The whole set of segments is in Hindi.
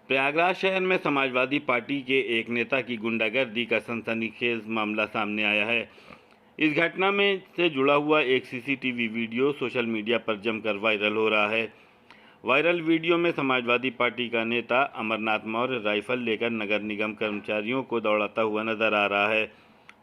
प्रयागराज शहर में समाजवादी पार्टी के एक नेता की गुंडागर्दी का सनसनीखेज मामला सामने आया है। इस घटना में से जुड़ा हुआ एक सीसीटीवी वीडियो सोशल मीडिया पर जमकर वायरल हो रहा है। वायरल वीडियो में समाजवादी पार्टी का नेता अमरनाथ मौर्य राइफल लेकर नगर निगम कर्मचारियों को दौड़ाता हुआ नजर आ रहा है।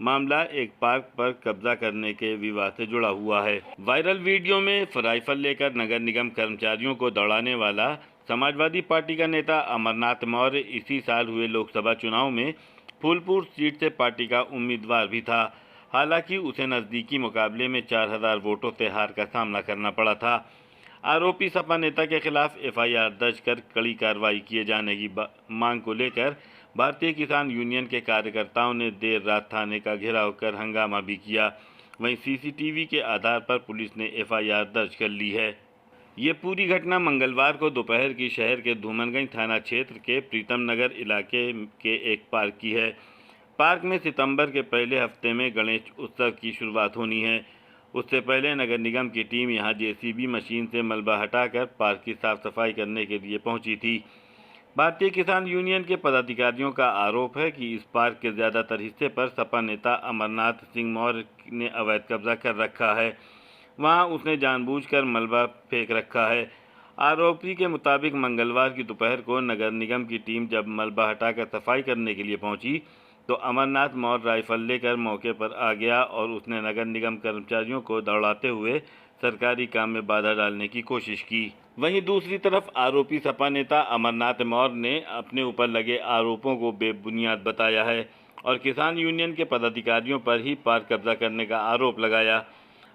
मामला एक पार्क पर कब्जा करने के विवाद से जुड़ा हुआ है। वायरल वीडियो में राइफल लेकर नगर निगम कर्मचारियों को दौड़ाने वाला समाजवादी पार्टी का नेता अमरनाथ मौर्य इसी साल हुए लोकसभा चुनाव में फूलपुर सीट से पार्टी का उम्मीदवार भी था। हालांकि उसे नज़दीकी मुकाबले में 4000 वोटों से हार का सामना करना पड़ा था। आरोपी सपा नेता के खिलाफ एफआईआर दर्ज कर कड़ी कार्रवाई किए जाने की मांग को लेकर भारतीय किसान यूनियन के कार्यकर्ताओं ने देर रात थाने का घेराव कर हंगामा भी किया। वहीं सीसीटीवी के आधार पर पुलिस ने एफआईआर दर्ज कर ली है। ये पूरी घटना मंगलवार को दोपहर की शहर के धूमनगंज थाना क्षेत्र के प्रीतम नगर इलाके के एक पार्क की है। पार्क में सितंबर के पहले हफ्ते में गणेश उत्सव की शुरुआत होनी है। उससे पहले नगर निगम की टीम यहां जेसीबी मशीन से मलबा हटाकर पार्क की साफ सफाई करने के लिए पहुंची थी। भारतीय किसान यूनियन के पदाधिकारियों का आरोप है कि इस पार्क के ज़्यादातर हिस्से पर सपा नेता अमरनाथ सिंह मौर्य ने अवैध कब्जा कर रखा है। वहां उसने जानबूझकर मलबा फेंक रखा है। आरोपी के मुताबिक मंगलवार की दोपहर को नगर निगम की टीम जब मलबा हटाकर सफाई करने के लिए पहुंची तो अमरनाथ मौर्य राइफल लेकर मौके पर आ गया और उसने नगर निगम कर्मचारियों को दौड़ाते हुए सरकारी काम में बाधा डालने की कोशिश की। वहीं दूसरी तरफ आरोपी सपा नेता अमरनाथ मौर्य ने अपने ऊपर लगे आरोपों को बेबुनियाद बताया है और किसान यूनियन के पदाधिकारियों पर ही पार्क कब्जा करने का आरोप लगाया।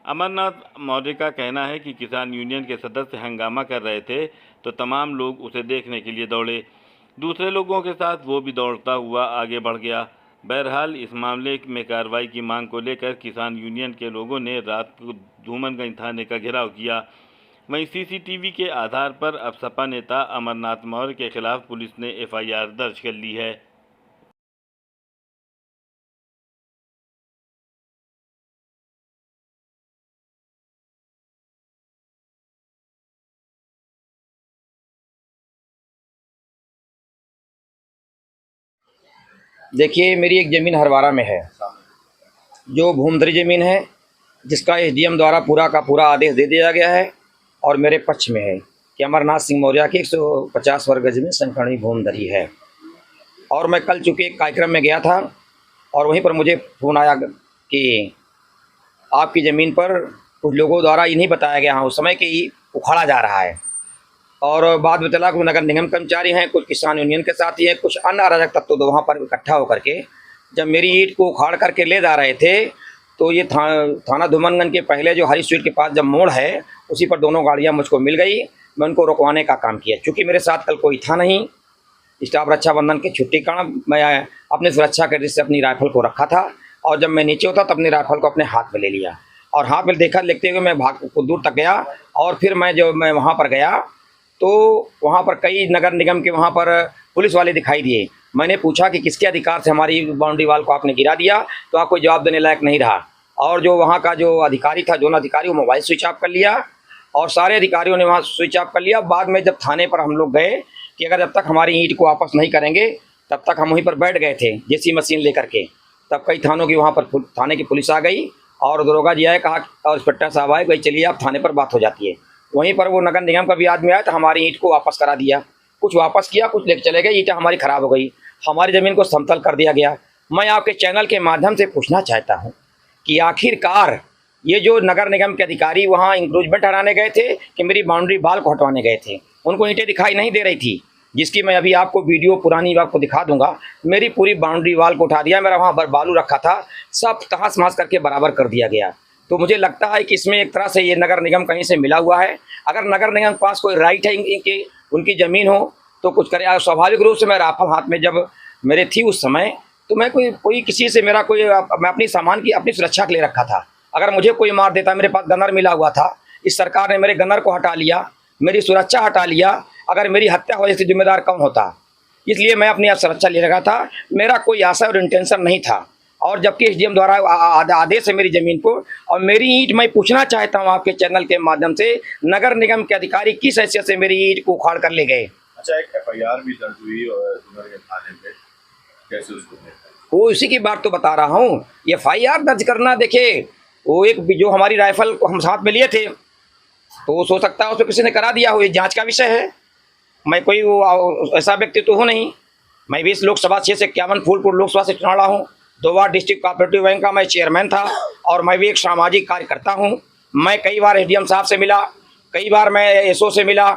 अमरनाथ मौर्य का कहना है कि किसान यूनियन के सदस्य हंगामा कर रहे थे तो तमाम लोग उसे देखने के लिए दौड़े। दूसरे लोगों के साथ वो भी दौड़ता हुआ आगे बढ़ गया। बहरहाल इस मामले में कार्रवाई की मांग को लेकर किसान यूनियन के लोगों ने रात को धूमनगंज थाने का घेराव किया। वहीं सीसीटीवी के आधार पर अब सपा नेता अमरनाथ मौर्य के खिलाफ पुलिस ने एफआईआर दर्ज कर ली है। देखिए, मेरी एक ज़मीन हरवारा में है जो भूमधरी ज़मीन है, जिसका एसडीएम द्वारा पूरा का पूरा आदेश दे दिया गया है और मेरे पक्ष में है कि अमरनाथ सिंह मौर्य की 150 वर्ग गज में संकीर्ण भूमधरी है। और मैं कल चूँकि एक कार्यक्रम में गया था और वहीं पर मुझे फ़ोन आया कि आपकी ज़मीन पर कुछ लोगों द्वारा ये नहीं बताया गया उस समय कि उखाड़ा जा रहा है। और बाद में चला कि नगर निगम कर्मचारी हैं, कुछ किसान यूनियन के साथी हैं, कुछ अन्य अराजक तत्व तो वहाँ पर इकट्ठा होकर के जब मेरी ईंट को उखाड़ करके ले जा रहे थे तो ये थाना धूमनगंज के पहले जो हरी स्ट्रीट के पास जब मोड़ है उसी पर दोनों गाड़ियाँ मुझको मिल गई। मैं उनको रुकवाने का काम किया। चूँकि मेरे साथ कल कोई था नहीं, स्टाफ रक्षाबंधन की छुट्टी का मैं अपनी सुरक्षा के दृष्टि से अपनी राइफल को रखा था और जब मैं नीचे उतरा तो अपनी राइफल को अपने हाथ में ले लिया और हाथ में देखते हुए मैं भाग कुछ दूर तक गया। और फिर मैं वहाँ पर गया तो वहाँ पर कई नगर निगम के वहाँ पर पुलिस वाले दिखाई दिए। मैंने पूछा कि किसके अधिकार से हमारी बाउंड्री वाल को आपने गिरा दिया, तो आप कोई जवाब देने लायक नहीं रहा। और जो वहाँ का जो अधिकारी था, जोन अधिकारी, वो मोबाइल स्विच ऑफ कर लिया और सारे अधिकारियों ने वहाँ स्विच ऑफ कर लिया। बाद में जब थाने पर हम लोग गए कि अगर जब तक हमारी ईंट को वापस नहीं करेंगे तब तक हम वहीं पर बैठ गए थे जेसी मशीन लेकर के। तब कई थानों की वहाँ पर थाने की पुलिस आ गई और दरोगा जी आए, कहा और इंस्पेक्टर साहब आए, भाई चलिए आप थाने पर बात हो जाती है। वहीं पर वो नगर निगम का भी आदमी आया तो हमारी ईंट को वापस करा दिया। कुछ वापस किया, कुछ लेकर चले गए। ईंटें हमारी ख़राब हो गई, हमारी ज़मीन को समतल कर दिया गया। मैं आपके चैनल के माध्यम से पूछना चाहता हूं कि आखिरकार ये जो नगर निगम के अधिकारी वहां इंक्रोचमेंट हटाने गए थे कि मेरी बाउंड्री वाल को हटवाने गए थे? उनको ईंटें दिखाई नहीं दे रही थी, जिसकी मैं अभी आपको वीडियो पुरानी आपको दिखा दूंगा। मेरी पूरी बाउंड्री वाल को उठा दिया, मेरा वहाँ पर बालू रखा था, सब तहस महस करके बराबर कर दिया गया। तो मुझे लगता है कि इसमें एक तरह से ये नगर निगम कहीं से मिला हुआ है। अगर नगर निगम के पास कोई राइट है इनकी उनकी ज़मीन हो तो कुछ करे। स्वाभाविक रूप से मैं राइफल हाथ में जब मेरे थी उस समय तो मैं कोई किसी से मेरा कोई मैं अपनी सामान की अपनी सुरक्षा के लिए रखा था। अगर मुझे कोई मार देता, मेरे पास गनर मिला हुआ था, इस सरकार ने मेरे गनर को हटा लिया, मेरी सुरक्षा हटा लिया। अगर मेरी हत्या हो जाती जिम्मेदार कौन होता? इसलिए मैं अपनी सुरक्षा ले रखा था, मेरा कोई आशा और इंटेंशन नहीं था। और जबकि एसडीएम द्वारा आदेश है मेरी ज़मीन को और मेरी ईंट, मैं पूछना चाहता हूं आपके चैनल के माध्यम से, नगर निगम के अधिकारी किस हैसियत से मेरी ईंट को उखाड़ कर ले गए? अच्छा, एक FIR भी दर्ज हुई और डुमरगढ़ थाने पे, कैसे उसको देखा? वो इसी की बात तो बता रहा हूँ। ये FIR दर्ज करना, देखिए वो एक जो हमारी राइफल को हम साथ में लिए थे, तो वो हो सकता है उसको किसी ने करा दिया हो, ये जांच का विषय है। मैं कोई वो ऐसा व्यक्ति तो हूँ नहीं। मैं भी इस लोकसभा 6 से 51 फूलपुर लोकसभा से चुना रहा हूँ। 2 बार डिस्ट्रिक्ट कोऑपरेटिव बैंक का मैं चेयरमैन था और मैं भी एक सामाजिक कार्यकर्ता हूँ। मैं कई बार SDM साहब से मिला, कई बार मैं SO से मिला।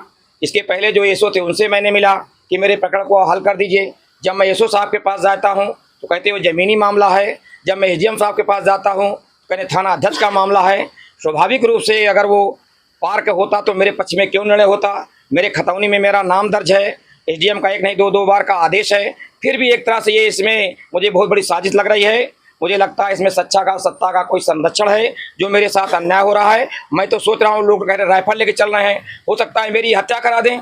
इसके पहले जो SO थे उनसे मैंने मिला कि मेरे प्रकरण को हल कर दीजिए। जब मैं SO साहब के पास जाता हूँ तो कहते वो ज़मीनी मामला है। जब मैं SDM साहब के पास जाता हूँ तो कहते थाना अध्यक्ष का मामला है। स्वाभाविक रूप से अगर वो पार्क होता तो मेरे पक्ष में क्यों निर्णय होता। मेरे खतौनी में मेरा नाम दर्ज है, SDM का 1 नहीं 2 बार का आदेश है। फिर भी एक तरह से ये इसमें मुझे बहुत बड़ी साजिश लग रही है। मुझे लगता है इसमें सत्ता का कोई संरक्षण है जो मेरे साथ अन्याय हो रहा है। मैं तो सोच रहा हूँ, लोग कह रहे राइफल लेके चल रहे हैं, हो सकता है मेरी हत्या करा दें,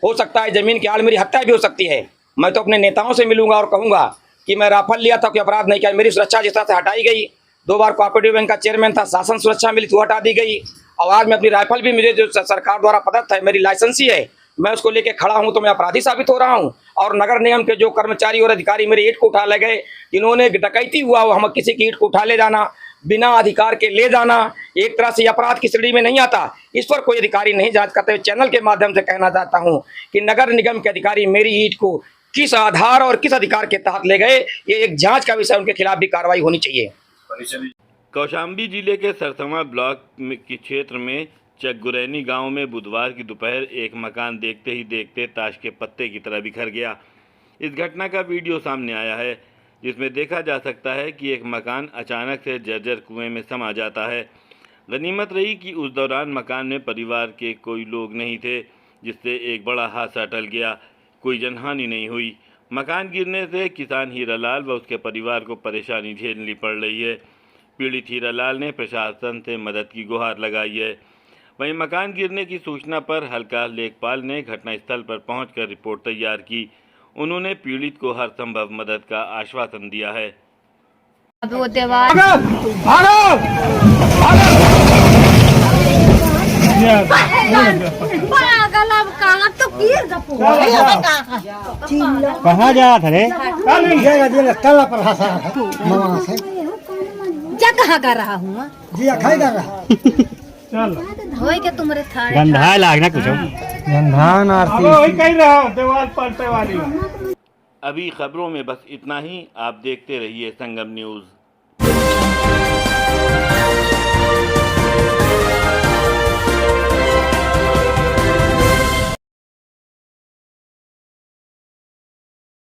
हो सकता है ज़मीन के आड़ मेरी हत्या भी हो सकती है। मैं तो अपने नेताओं से मिलूंगा और कहूँगा कि मैं राइफल लिया था, कोई अपराध नहीं किया। मेरी सुरक्षा जिस तरह से हटाई गई, 2 बार कोऑपरेटिव बैंक का चेयरमैन था, शासन सुरक्षा मिली तो हटा दी गई। और आज मैं अपनी राइफल भी, मुझे जो सरकार द्वारा प्रदत्त है, मेरी लाइसेंसी है, मैं उसको लेके खड़ा हूं तो मैं अपराधी साबित हो रहा हूं। और नगर निगम के जो कर्मचारी और अधिकारी मेरी ईंट को उठा ले गए, जिन्होंने डकैती हुआ वो हम किसी की ईंट को उठा ले जाना, बिना अधिकार के ले जाना, एक तरह से अपराध की श्रेणी में नहीं आता। इस पर कोई अधिकारी नहीं जांच करते। चैनल के माध्यम से कहना चाहता हूं कि नगर निगम के अधिकारी मेरी ईंट को किस आधार और किस अधिकार के तहत ले गए, ये एक जांच का विषय, उनके खिलाफ भी कार्रवाई होनी चाहिए। कौशाम्बी जिले के सरथमा ब्लॉक के क्षेत्र में चकगुरैनी गांव में बुधवार की दोपहर एक मकान देखते ही देखते ताश के पत्ते की तरह बिखर गया। इस घटना का वीडियो सामने आया है, जिसमें देखा जा सकता है कि एक मकान अचानक से जर्जर कुएं में समा जाता है। गनीमत रही कि उस दौरान मकान में परिवार के कोई लोग नहीं थे, जिससे एक बड़ा हादसा टल गया। कोई जनहानि नहीं हुई। मकान गिरने से किसान हीरालाल व उसके परिवार को परेशानी झेलनी पड़ रही है। पीड़ित हीरालाल ने प्रशासन से मदद की गुहार लगाई है। वहीं मकान गिरने की सूचना पर हल्का लेखपाल ने घटनास्थल पर पहुंचकर रिपोर्ट तैयार की। उन्होंने पीड़ित को हर संभव मदद का आश्वासन दिया है। कहाँ जा थे? कहाँ कर रहा हूँ जी खाई कर रहा होई के तुम्हारे थारे गंधा लागना कुछ गंधा नारती कह रहा हूँ दीवार पलटे वाली। अभी खबरों में बस इतना ही। आप देखते रहिए संगम न्यूज़।